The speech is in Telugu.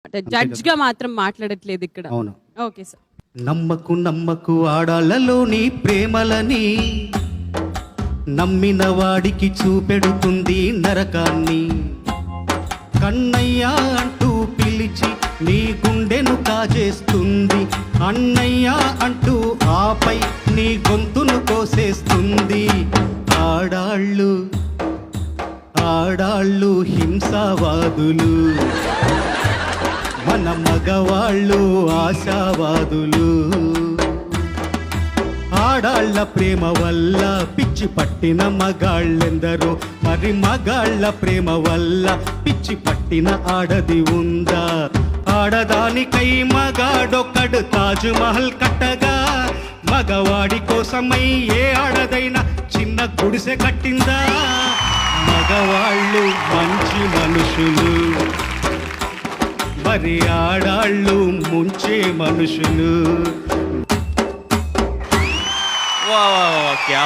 అంటే జడ్జ్ గా మాత్రం మాట్లాడట్లేదు ఇక్కడ. అవును. Okay sir. నమ్మకు నమ్మకు ఆడాళ్ళలోని ప్రేమలని, నమ్మిన వాడికి చూపెడుతుంది నరకాన్ని. కన్నయ్య అంటూ పిలిచి నీ గుండెను కాజేస్తుంది, అన్నయ్య అంటూ ఆపై నీ గొంతును కోసేస్తుంది. ఆడాళ్ళు ఆడాళ్ళు హింసావాదులు, మన మగవాళ్ళు ఆశావాదులు. ఆడాళ్ళ ప్రేమ వల్ల పిచ్చి పట్టిన మగాళ్ళెందరో, మరి మగాళ్ళ ప్రేమ వల్ల పిచ్చి పట్టిన ఆడది ఉందా? ఆడదానికై మగాడొక్కడు తాజ్ మహల్ కట్టగా, మగవాడి కోసమై ఏ ఆడదైనా చిన్న గుడిసె కట్టిందా? మగవాళ్ళు మంచి మనుషులు, మరి ఆడాళ్ళు ముంచే మనుషులు. వాహ్ వాహ్ వాహ్, క్యా